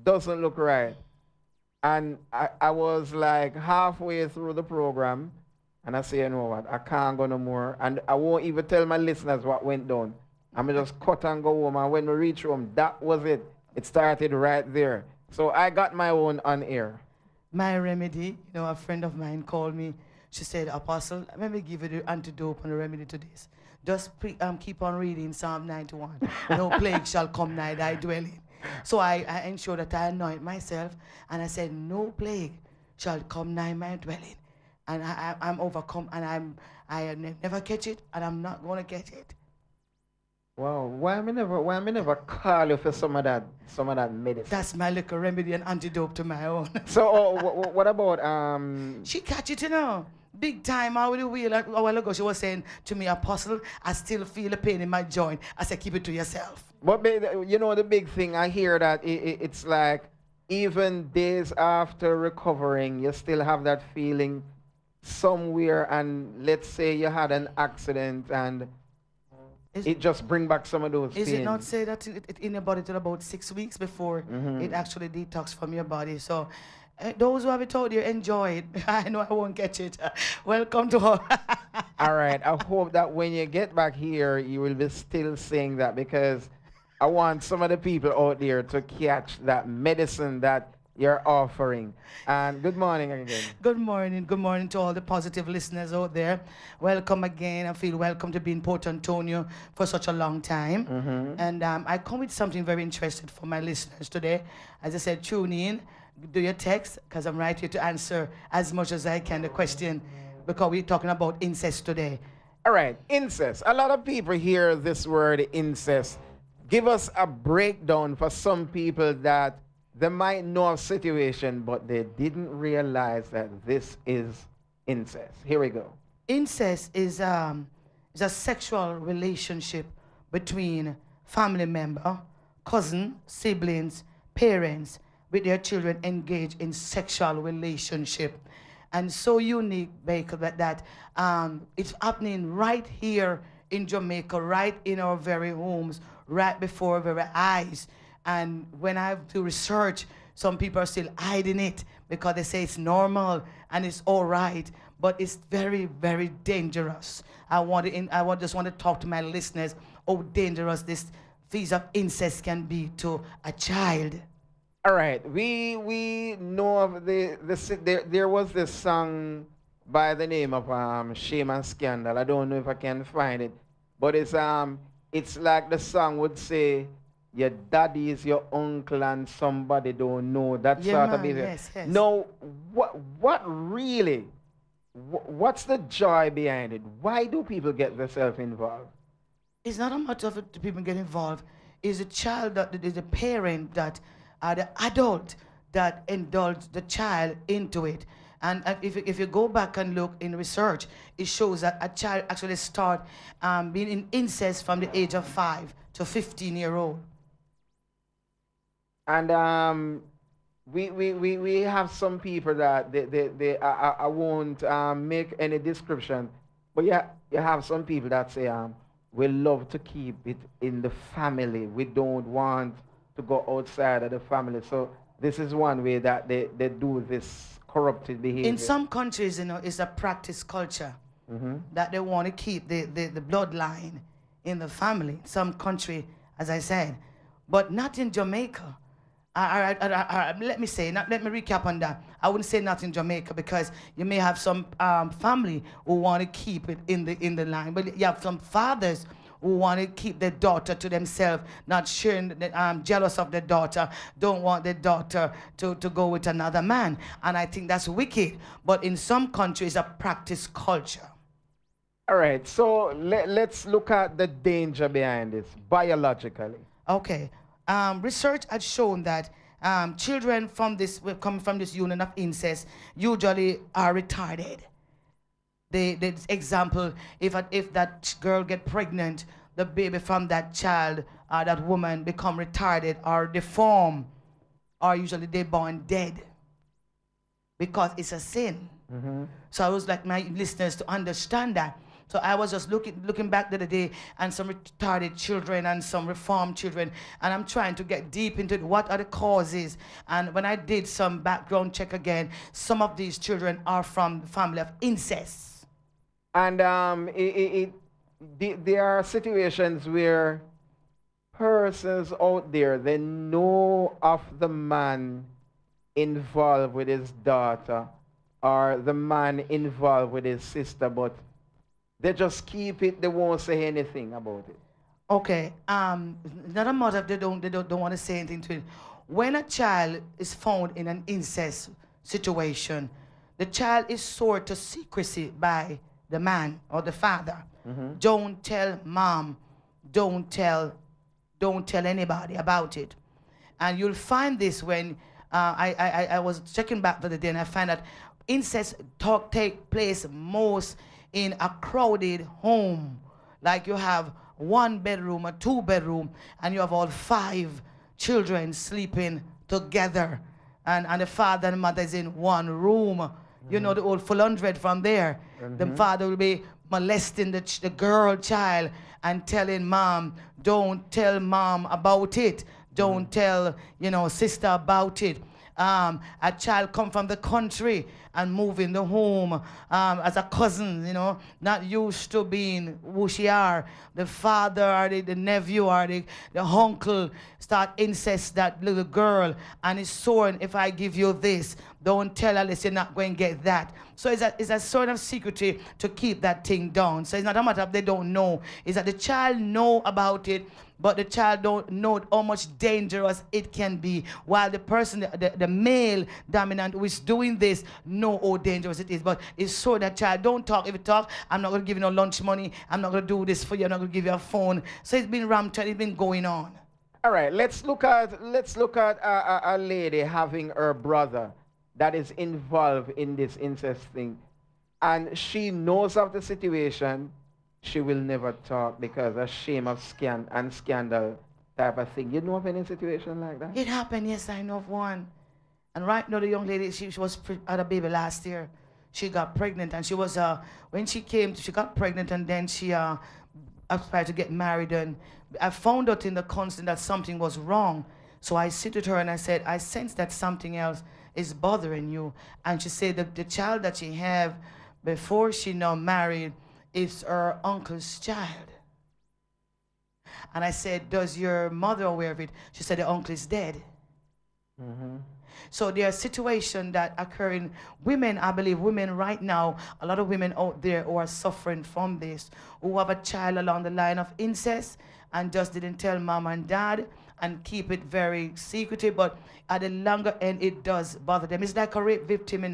doesn't look right. And I was like halfway through the program, and I say, you know what, I can't go no more. And I won't even tell my listeners what went down. I'm just cut and go home. And when we reach home, that was it. It started right there. So I got my own on air. My remedy, a friend of mine called me. She said, Apostle, let me give you the antidote and the remedy to this. Just keep on reading Psalm 91. No plague shall come nigh thy dwelling. So I ensured that I anoint myself, and I said, no plague shall come nigh my dwelling. And I'm overcome, and I never catch it, and I'm not going to get it. Wow, why me never call you for some of that medicine? That's my little remedy and antidote to my own. So what about She catch it, big time out with the wheel. A while ago, she was saying to me, Apostle, I still feel a pain in my joint. I said, keep it to yourself. But the big thing I hear that it's like even days after recovering, you still have that feeling somewhere, and let's say you had an accident and it just bring back some of those Is pains. it not say that in your body till about 6 weeks before Mm-hmm. it actually detox from your body? So those who have it out there, enjoy it. I know I won't catch it. Welcome to all. All right. I hope that when you get back here, you will be still saying that, because I want some of the people out there to catch that medicine that you're offering. And good morning again. Good morning. Good morning to all the positive listeners out there. Welcome again. I feel welcome to be in Port Antonio for such a long time. Mm-hmm. And I come with something very interesting for my listeners today. As I said, tune in, do your text, because I'm right here to answer as much as I can the question, because we're talking about incest today. All right. Incest. A lot of people hear this word incest. Give us a breakdown for some people that they might know a situation, but they didn't realize that this is incest. Here we go. Incest is a sexual relationship between family member, cousin, siblings, parents, with their children engaged in sexual relationship. And so unique, Baker, that it's happening right here in Jamaica, right in our very homes, right before our very eyes. And when I do research, some people are still hiding it because they say it's normal and it's all right, but it's very, very dangerous. I just want to talk to my listeners how dangerous this piece of incest can be to a child. All right, we know of there was this song by the name of Shame and Scandal. I don't know if I can find it, but it's like the song would say, your daddy is your uncle and somebody don't know, that Yeah, sort of man, behavior. yes, yes. No, what really, what's the joy behind it? Why do people get themselves involved? It's not a matter of the people get involved. It's a child that is a parent that the adult that indulge the child into it. And if you go back and look in research, it shows that a child actually start being in incest from the age of 5 to 15-year-old. And we have some people that I won't make any description, but yeah, you have some people that say we love to keep it in the family. We don't want to go outside of the family. So this is one way that they do this corrupted behavior. In some countries, it's a practice culture that they want to keep the bloodline in the family. Some country, as I said, but not in Jamaica. Let me recap on that. I wouldn't say not in Jamaica, because you may have some family who want to keep it in the line, but you have some fathers who want to keep their daughter to themselves, not sharing, jealous of their daughter, don't want their daughter to go with another man. And I think that's wicked. But in some countries, a practice culture. All right, so let's look at the danger behind this biologically. Okay. Research had shown that children coming from this union of incest usually are retarded. The example, if that girl get pregnant, the baby from that child or that woman become retarded or deformed, or usually they born dead, because it's a sin. So I was like my listeners to understand that So I was just looking back the other day and some retarded children and some reformed children, and I'm trying to get deep into what are the causes. And when I did some background check again, some of these children are from the family of incest. And there are situations where persons out there, they know of the man involved with his daughter or the man involved with his sister, but they just keep it, they won't say anything about it. Okay, not a matter if they don't want to say anything to it. When a child is found in an incest situation, the child is sworn to secrecy by the man or the father. Don't tell mom, don't tell anybody about it. And you'll find this when I was checking back the other day, and I find that incest take place most in a crowded home. Like you have 1 bedroom or 2 bedroom, and you have all 5 children sleeping together, and the father and mother is in one room. You know, the old full 100 from there. The father will be molesting the girl child and telling mom, don't tell mom about it. Don't tell, sister about it. A child come from the country and move in the home as a cousin, not used to being who she are. The father or the nephew or the uncle start incest that little girl and is sworn, if I give you this, don't tell her unless you're not going to get that. So it's a sort of secrecy to keep that thing down. So it's not a matter of they don't know. It's that the child know about it, but the child don't know how much dangerous it can be, while the person, the male dominant who is doing this know how dangerous it is. But it's so that child don't talk. If you talk, I'm not going to give you no lunch money. I'm not going to do this for you. I'm not going to give you a phone. So it's been rampant. It's been going on. All right, let's look at a lady having her brother that is involved in this incest thing, and she knows of the situation. She will never talk because of shame of scandal type of thing. You know of any situation like that? It happened, yes, I know of one. And right now, the young lady, she had a baby last year. She got pregnant, and she was, when she came, she got pregnant, and then she aspired to get married. And I found out in the counseling that something was wrong. So I sit with her and I said, I sense that something else is bothering you. And she said that the child that she have before she now married is her uncle's child. And I said, does your mother aware of it? She said, the uncle is dead. So there are situations that occur in women. I believe women right now, a lot of women out there who are suffering from this, who have a child along the line of incest and just didn't tell mom and dad and keep it very secretive, but at the longer end, it does bother them. It's like a rape victim,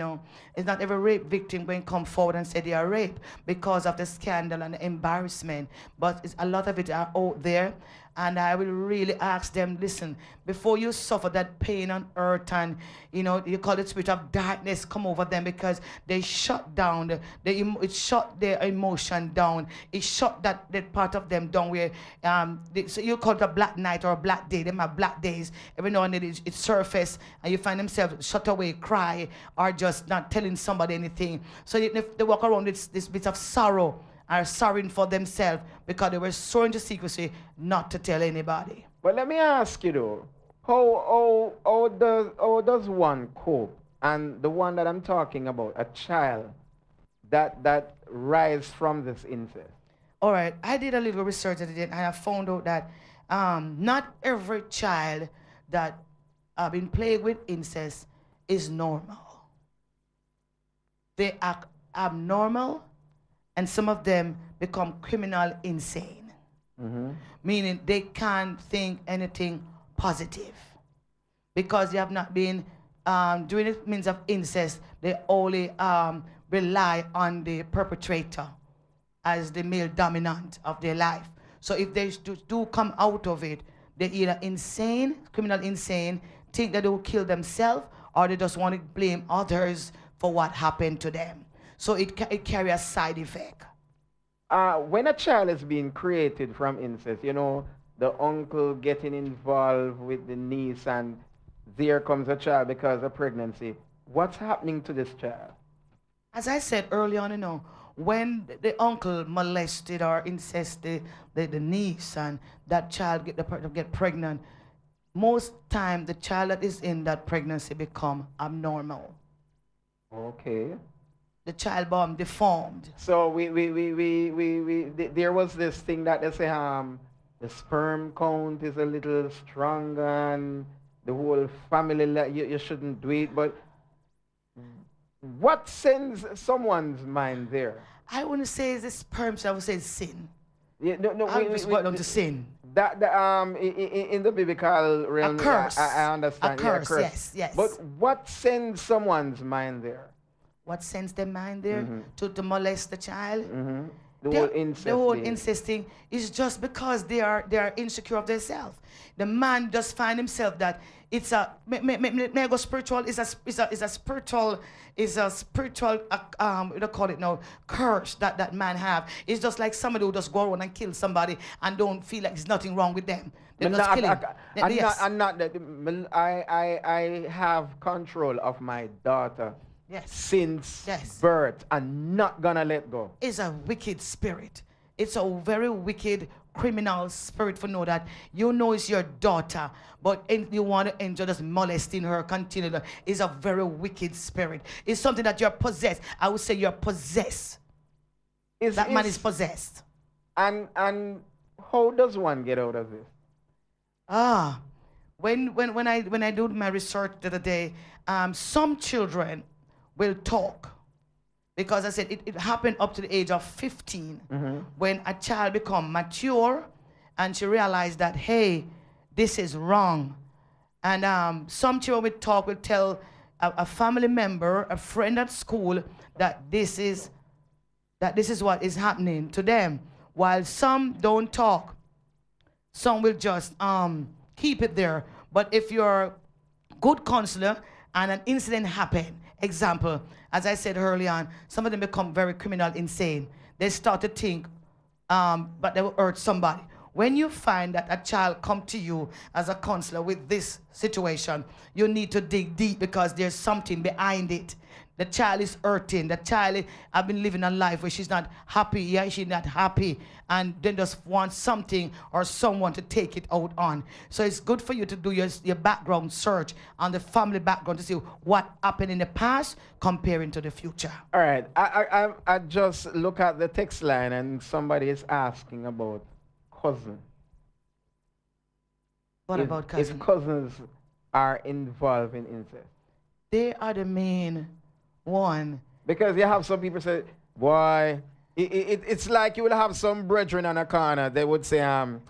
It's not every rape victim going to come forward and say they are raped because of the scandal and the embarrassment, but a lot of it are out there. And I will really ask them, listen, before you suffer that pain on earth and, you call it spirit of darkness come over them, because they shut down, it shut their emotion down. It shut that part of them down where, so you call it a black night or a black day. Them have black days. Every now and then it surface and you find themselves shut away, cry, or just not telling somebody anything. So they walk around with this bit of sorrow, are sorrowing for themselves because they were sworn to secrecy not to tell anybody. But let me ask you though, how does one cope? And the one that I'm talking about, a child that rise from this incest. All right, I did a little research and I found out that not every child that been plagued with incest is normal. They act abnormal, and some of them become criminal insane. Meaning they can't think anything positive because they have not been doing it means of incest. They only rely on the perpetrator as the male dominant of their life. So if they do come out of it, they're either insane, criminal insane, think that they will kill themselves, or they just want to blame others for what happened to them. So it carries a side effect. When a child is being created from incest, the uncle getting involved with the niece, and there comes a child because of pregnancy. What's happening to this child? As I said earlier on, when the uncle molested or incested the niece and that child get pregnant, most time the child that is in that pregnancy become abnormal. Okay. The child born deformed. So there was this thing that they say the sperm count is a little stronger and the whole family you shouldn't do it, but what sends someone's mind there? I wouldn't say it's the sperm, so I would say it's sin. Yeah, no, I would just boil down to sin. That in the biblical realm, A curse. I understand. A curse, yeah, yes, yes. But what sends someone's mind there? What sends their mind there to molest the child? The whole incest. The whole thing. incesting is just because they are insecure of themselves. The man just find himself that it's a mega spiritual is a spiritual what do you call it now, curse that man have. It's just like somebody who just go around and kill somebody and don't feel like there's nothing wrong with them. They just kill him. I'm not that. I have control of my daughter. Yes. Since birth, I'm not gonna let go. It's a wicked spirit. It's a very wicked criminal spirit for know that you know it's your daughter, but you want to enjoy just molesting her continually. It's a very wicked spirit. It's something that you're possessed. I would say you're possessed. That man is possessed. And how does one get out of this? When I do my research the other day, some children will talk. Because I said it happened up to the age of 15 when a child become mature and she realized that, hey, this is wrong. And some children will tell a family member, a friend at school, that this is what is happening to them. While some don't talk, some will just keep it there. But if you're a good counselor and an incident happened, example, as I said early on, some of them become very criminal, insane. They start to think, but they will hurt somebody. When you find that a child come to you as a counselor with this situation, you need to dig deep because there's something behind it. The child is hurting. The child have been living a life where she's not happy. Yeah, she's not happy. And then just wants something or someone to take it out on. So it's good for you to do your background search on the family background to see what happened in the past comparing to the future. All right. I just look at the text line and somebody is asking about cousin. What about cousin? If cousins are involved in incest. They are the main one. Because you have some people say, boy, it's like you will have some brethren on a corner. They would say,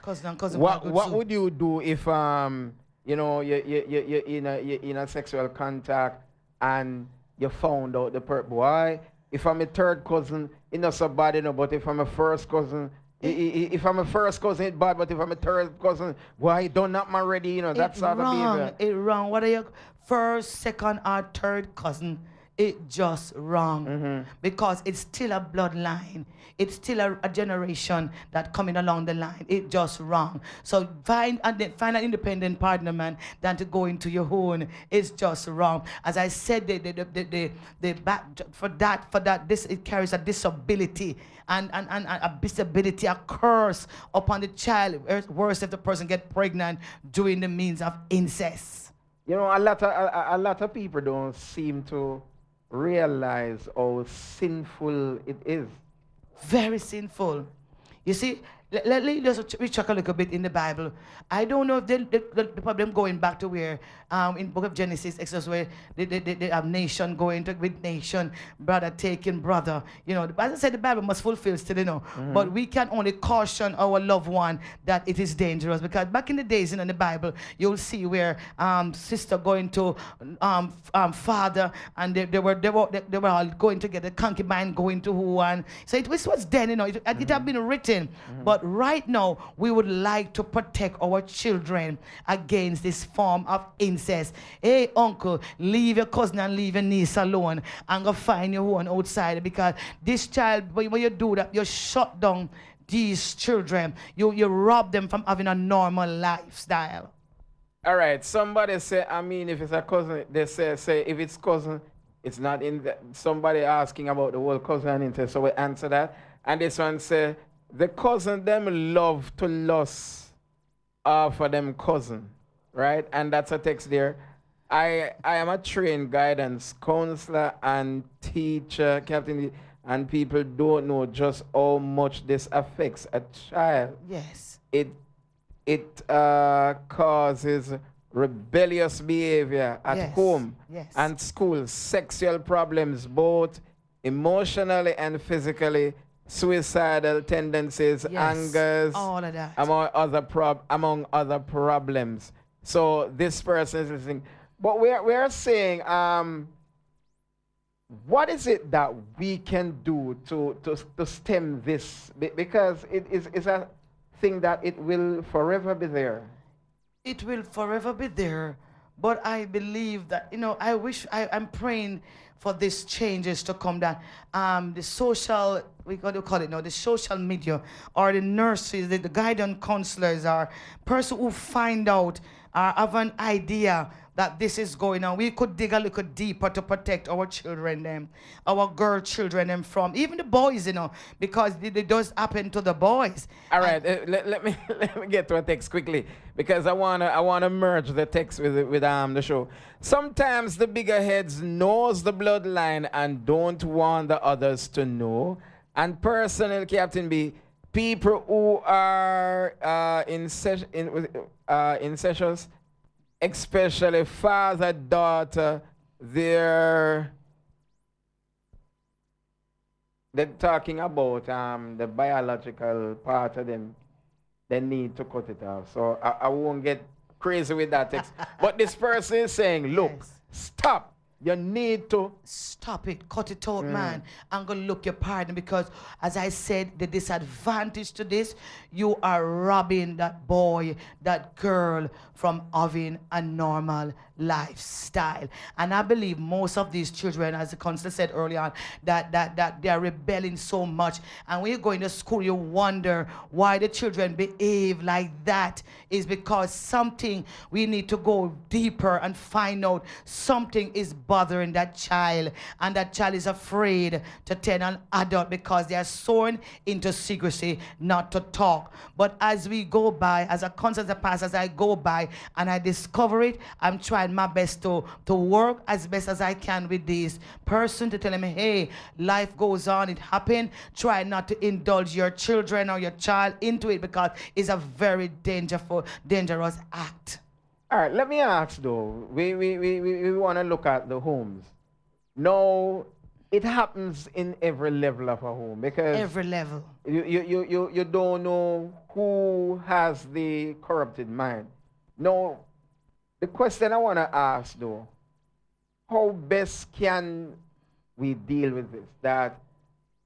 cousin, what would you do if you know you're in a sexual contact and you found out the boy? If I'm a third cousin, it's not so bad, you know. But if I'm a first cousin, if I'm a first cousin, it's bad. But if I'm a third cousin, why don't not my ready? You know, that sort of behavior. It's wrong. What are your first, second, or third cousin? It's just wrong because it's still a bloodline. It's still a generation that coming along the line. It's just wrong. So find an independent partner, man, than to go into your own. It's just wrong. As I said, the back for that this it carries a disability and a disability, a curse upon the child. Worse if the person get pregnant during the means of incest. You know, a lot of people don't seem to realize how sinful it is. Very sinful. You see, let's just recheck a little bit in the Bible. I don't know if the problem going back to where in book of Genesis, Exodus, where they have nation going to with nation, brother taking brother. You know, as I said, the Bible must fulfill still, you know. But we can only caution our loved one that it is dangerous, because back in the days in the Bible, you'll see where sister going to father, and they were all going together, concubine going to who, and so it was then, you know, it had been written. But right now, we would like to protect our children against this form of incest. Hey, uncle, leave your cousin and leave your niece alone and go find your own outside, because this child, when you do that, you shut down these children. You rob them from having a normal lifestyle. All right, somebody say, I mean, if it's a cousin, they say if it's cousin, It's not in the, somebody asking about the whole cousin and incest, so we answer that. And this one say, the cousin them love to lust for them cousin, right? And that's a text there. I am a trained guidance counselor and teacher, Captain, and people don't know just how much this affects a child. Yes. It causes rebellious behavior at Yes. home Yes. and school, sexual problems, both emotionally and physically, suicidal tendencies, Yes. angers, All of that. among other problems. So this person is listening. But we're saying, what is it that we can do to stem this? Because it's a thing that it will forever be there. It will forever be there. But I believe that, I'm praying for these changes to come down. The social, we got to call it now, the social media or the nurses, the guidance counselors are person who find out or have an idea that this is going on. We could dig a little deeper to protect our children, them, our girl children, them from even the boys, because it does happen to the boys. All right, let me let me get to a text quickly because I wanna merge the text with the show. Sometimes the bigger heads knows the bloodline and don't want the others to know. And personally, Captain B, people who are incestuous, especially father, daughter, they're talking about the biological part of them. They need to cut it off. So I won't get crazy with that text. But this person is saying, look, Yes. stop. You need to Stop it, cut it out, man. I'm gonna look your partner because, as I said, the disadvantage to this, you are robbing that boy, that girl from having a normal lifestyle. And I believe most of these children, as the counselor said earlier on, that they are rebelling so much. And when you go into school, you wonder why the children behave like that. Is because something, we need to go deeper and find out something is bothering that child, and that child is afraid to tell an adult because they are sworn into secrecy not to talk. But as we go by, as a counselor pastor, as I go by and I discover it, I'm trying my best to work as best as I can with this person to tell him, hey, life goes on, it happened. Try not to indulge your children or your child into it because it's a very dangerous act. All right, let me ask though. We want to look at the homes. No, it happens in every level of a home because Every level. you don't know who has the corrupted mind. No, the question I want to ask though, how best can we deal with this? That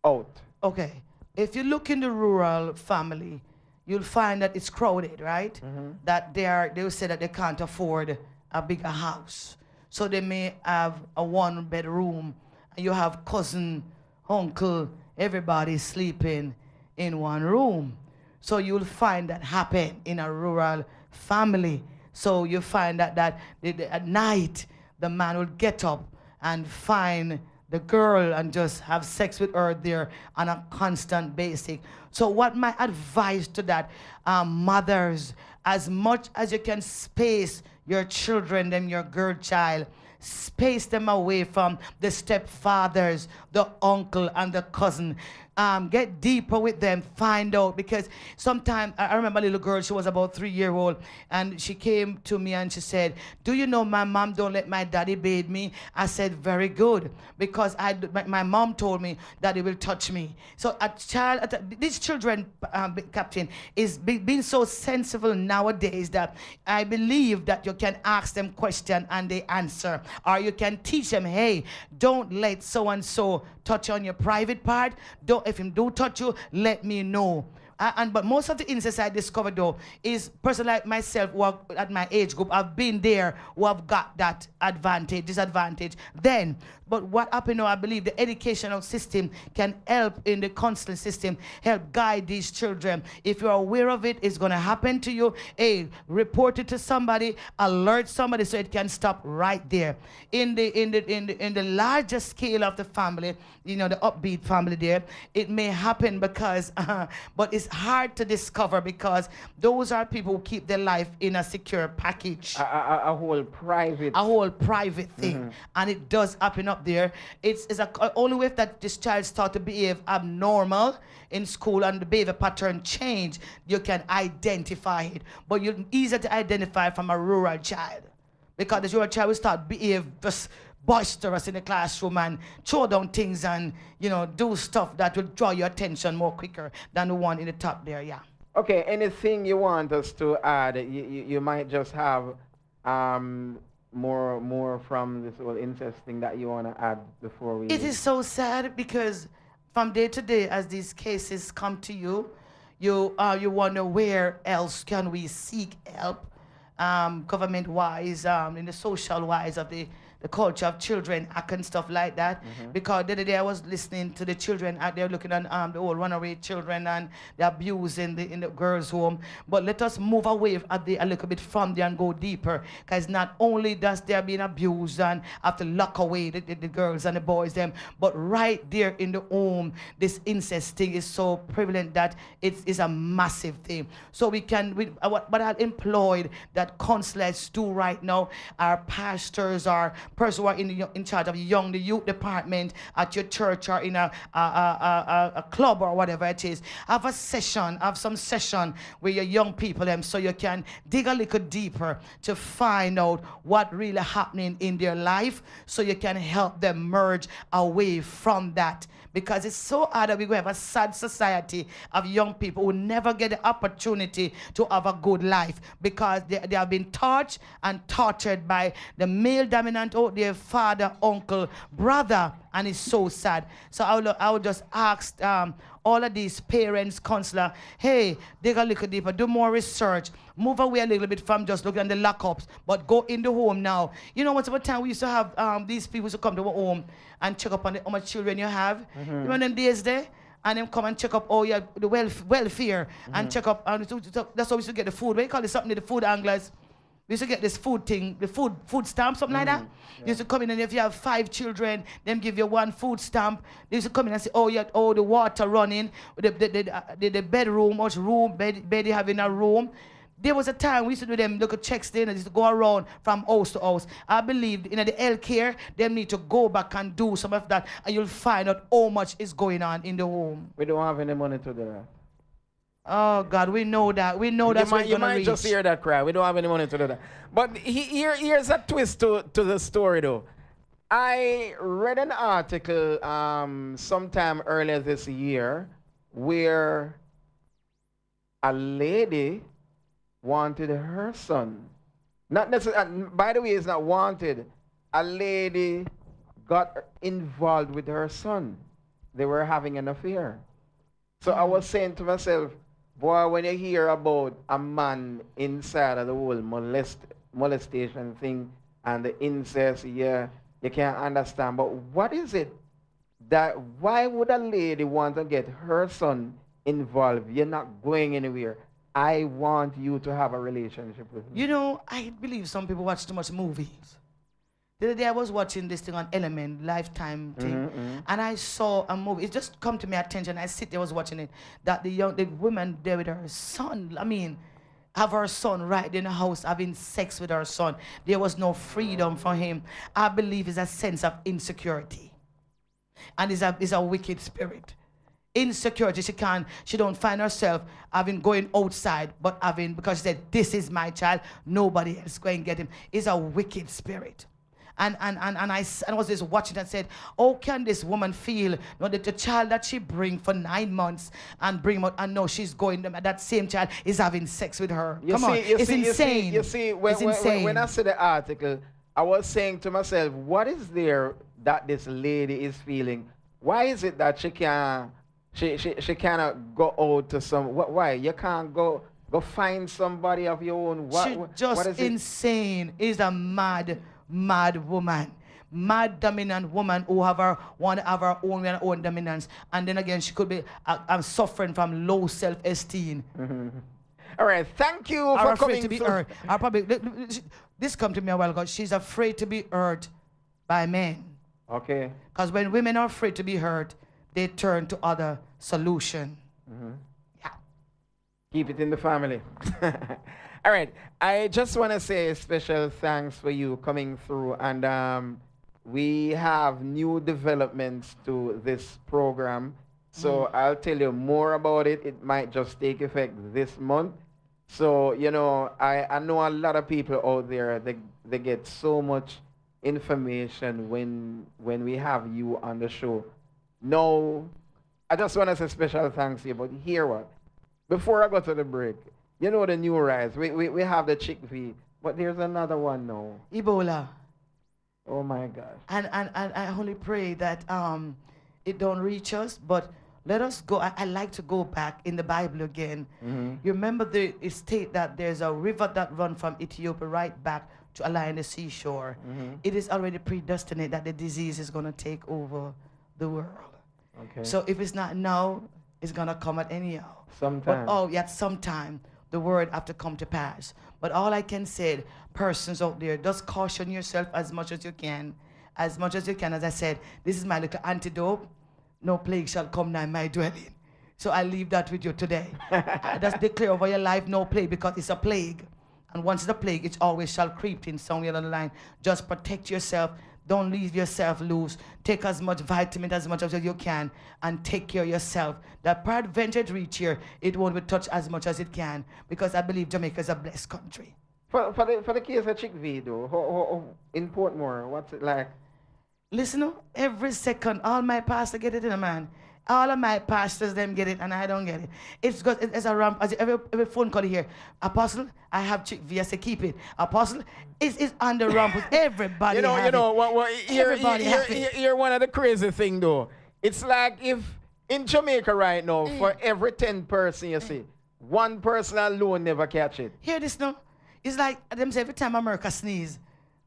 out. Okay, if you look in the rural family, you'll find that it's crowded, right? That they will say that they can't afford a bigger house. So they may have a one bedroom, and you have cousin, uncle, everybody sleeping in one room. So you'll find that happen in a rural family. So you find that at night, the man will get up and find the girl and just have sex with her there on a constant basis. So what my advice to that, mothers, as much as you can space your children, them your girl child, space them away from the stepfathers, the uncle and the cousin. Get deeper with them, find out, because sometimes I remember a little girl, she was about 3 years old, and she came to me and she said, do you know my mom don't let my daddy bathe me? I said, very good, because my mom told me that he will touch me. So these children, Captain, is being so sensible nowadays that I believe that you can ask them questions and they answer, or you can teach them, hey, don't let so and so touch on your private part. Don't, if him do touch you, let me know. But most of the incest I discovered though is person like myself who have, at my age group, I've been there, who have got that disadvantage then. But what happened now, I believe the educational system can help in the counseling system, help guide these children. If you're aware of it, it's going to happen to you. Hey, report it to somebody, alert somebody so it can stop right there. In the larger scale of the family, you know, the upbeat family there, it may happen because, but it's hard to discover because those are people who keep their life in a secure package. A whole private thing. And it does happen up there. It's only way that this child start to behave abnormal in school and the behavior pattern change, you can identify it. But you're easier to identify from a rural child. Because the rural child will start behave just boisterous in the classroom and throw down things and, you know, do stuff that will draw your attention more quicker than the one in the top there, yeah. Okay, anything you want us to add? You might just have more from this whole incest thing that you want to add before we... It is so sad because from day to day as these cases come to you, you wonder where else can we seek help, government-wise, in the social-wise of the culture of children act and stuff like that. Because the other day I was listening to the children out there looking at the old runaway children and the abuse in the girls' home. But let us move away a little bit from there and go deeper. Because not only does they being abused and have to lock away the girls and the boys them, but right there in the home, this incest thing is so prevalent that it's a massive thing. So what I employed that counselors do right now, our pastors, our person who are in charge of the youth department at your church or in a club or whatever it is, have some session with your young people so you can dig a little deeper to find out what really happening in their life so you can help them merge away from that. Because it's so hard that we have a sad society of young people who never get the opportunity to have a good life because they have been taught and tortured by the male dominant out there, father, uncle, brother, and it's so sad. So I would just ask all of these parents, counselor, hey, dig a little deeper, do more research, move away a little bit from just looking at the lockups, but go in the home now. You know, once upon a time we used to have these people who come to our home and check up on how much children you have. You remember them days there? And them come and check up the welfare and check up. And that's how we used to get the food. What do you call it? Something, the food anglers. We used to get this food thing, the food stamp, something like that. Yeah. They used to come in and if you have 5 children, them give you 1 food stamp. They used to come in and say, oh, the water running, the bedroom, much room, bed you have in a room. There was a time we used to do them little checks there and used to go around from house to house. I believe in the health care, they need to go back and do some of that and you'll find out how much is going on in the home. We don't have any money to do that. Oh God, we know that. We know that's what you might just hear that cry. We don't have any money to do that. But here's a twist to the story though. I read an article sometime earlier this year where a lady wanted her son. Not necessarily, by the way, it's not wanted. A lady got involved with her son. They were having an affair. So I was saying to myself, boy, when you hear about a man inside of the whole molestation thing and the incest, yeah, you can't understand. But what is it that, why would a lady want to get her son involved? You're not going anywhere. I want you to have a relationship with me. You know, I believe some people watch too much movies. The other day I was watching this thing on Element, Lifetime thing, and I saw a movie. It just come to my attention. I sit there, was watching it, that the woman there with her son, I mean, have her son right in the house having sex with her son. There was no freedom for him. I believe it's a sense of insecurity. And it's a wicked spirit. Insecurity, she don't find herself going outside, but because she said, this is my child, nobody else going to get him. It's a wicked spirit. And I was just watching and said, how can this woman feel that the child that she bring for 9 months and bring him out and know she's going, that same child is having sex with her? Come on, it's insane. You see, when I saw the article, I was saying to myself, what is there that this lady is feeling? Why is it that she cannot go out to some. Why? You can't go find somebody of your own. She's just what is it? insane. Is a mad woman. Mad dominant woman who want to have her own dominance. And then again, she could be suffering from low self-esteem. All right, thank you Are for afraid coming to be through. hurt. Are probably this come to me a while ago. She's afraid to be hurt by men. Okay. Because when women are afraid to be hurt, they turn to other solution. Yeah. Keep it in the family. All right, I just want to say a special thanks for you coming through, and we have new developments to this program. So I'll tell you more about it. It might just take effect this month. So, you know, I know a lot of people out there, they get so much information when we have you on the show. No, I just want to say special thanks to you, but hear what? Before I go to the break, you know the new rice, we have the chickpea, but there's another one now. Ebola. Oh my gosh. And I only pray that it don't reach us, but let us go. I like to go back in the Bible again. You remember it state that there's a river that runs from Ethiopia right back to a line the seashore. It is already predestined that the disease is going to take over the world. Okay. So if it's not now, it's going to come at anyhow. Sometime. But at sometime, the word have to come to pass. But all I can say, persons out there, just caution yourself as much as you can. As much as you can. As I said, this is my little antidote. No plague shall come nigh my dwelling. So I leave that with you today. Just declare over your life, no plague, because it's a plague. And once it's a plague, it always shall creep in somewhere along the line. Just protect yourself. Don't leave yourself loose. Take as much vitamin as much as you can and take care of yourself. That peradventure it reach here, it won't be touched as much as it can, because I believe Jamaica is a blessed country. For the case of chickpea though, how in Portmore, what's it like? Listen, every second, all my pastors get it in a man. All of my pastors, them get it, and I don't get it. It's because it's a ramp. As every phone call here, Apostle, I have chickpea. I say, keep it. Apostle, it's on the ramp with everybody. You know, you're one of the crazy thing though. It's like if in Jamaica right now, for every 10 person you see, one person alone never catch it. Hear this now? It's like them say every time America sneeze,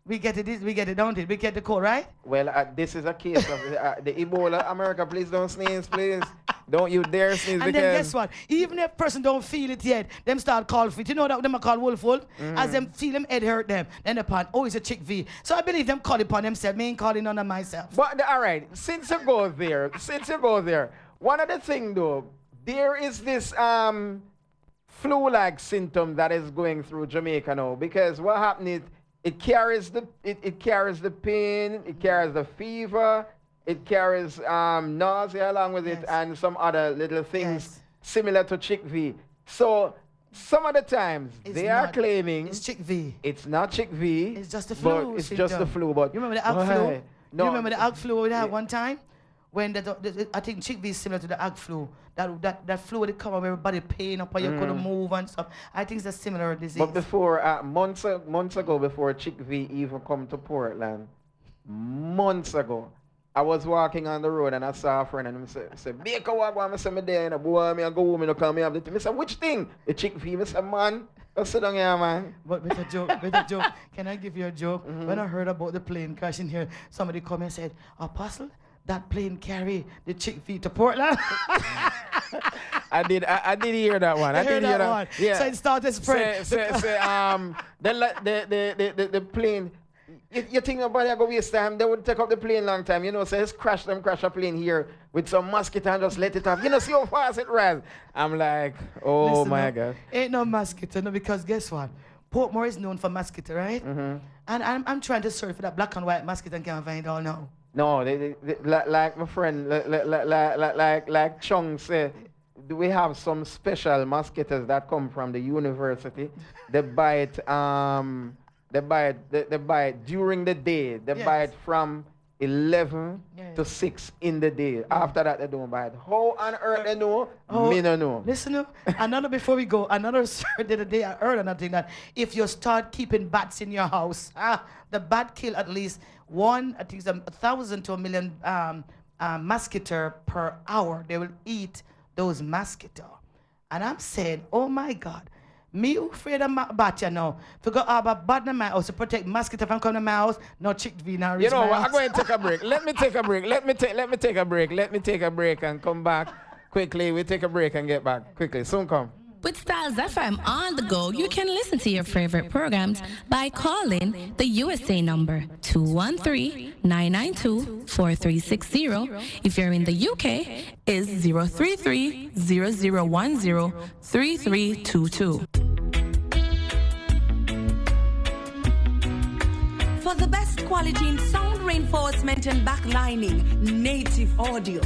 we get it, don't it? We get the cold, right? Well, this is a case of the Ebola. America, please don't sneeze, please. Don't you dare sneeze. And then guess what? Even if person don't feel it yet, them start call for it. You know that them are called wolf. As them feel them head hurt them, then they pan, oh, it's a chickpea. So I believe them call upon themselves. Me ain't calling on myself. But all right, since you go there, one of the things though, there is this flu-like symptom that is going through Jamaica now, because what happened is it carries the pain, it carries the fever, it carries nausea along with it, and some other little things similar to chickpea. So some of the times they are claiming it's chickpea. It's not chickpea. It's just the flu. But it's just the flu. But you remember the ag flu? No, you remember the ag flu we had one time? When I think chickpea is similar to the ag flu. That flu would come up, everybody pain up, and you couldn't move and stuff. I think it's a similar disease. But before, months ago, before chickpea even come to Portland, months ago, I was walking on the road and I saw a friend and I said, "Make a walk, I said, me there, and boy, me I go home and come here. I said, which thing? The chickpea. I said, man, go sit down here, man." But with a joke, can I give you a joke? When I heard about the plane crashing here, somebody come and said, "Apostle, that plane carry the chickpea to Portland." I did hear that one. I did hear that one. Yeah. So it started spread. The plane. You think nobody go waste time? They would take up the plane long time. You know, so just crash a plane here with some mosquito and just let it off. You know, see how fast it runs. I'm like, oh. Listen, my God. Ain't no mosquito, no, because guess what? Portmore is known for mosquito, right? And I'm trying to search for that black and white mosquito and can't find it all now. No, they like my friend, like Chung said, we have some special mosquitoes that come from the university. They bite during the day. They bite from 11 to 6 in the day. After that, they don't bite. How on earth they know? Me no know. Listen, before we go, another the other day I heard another thing that if you start keeping bats in your house, the bat kill at least 1,000 to 1,000,000 mosquito per hour. They will eat those mosquito. And I'm saying, oh my God, me who afraid of bat, you know. If you go have a bat in my house to protect mosquito from coming to my house, no chickpea now. You know what? I'm going to take a break. Let me take a break. Let me take a break. Let me take a break and come back quickly. We take a break and get back quickly. Soon come. With Styles FM on the go, you can listen to your favorite programs by calling the USA number 213-992-4360. If you're in the UK, is 033-0010-3322. For the best quality in sound reinforcement and backlining, Native Audio.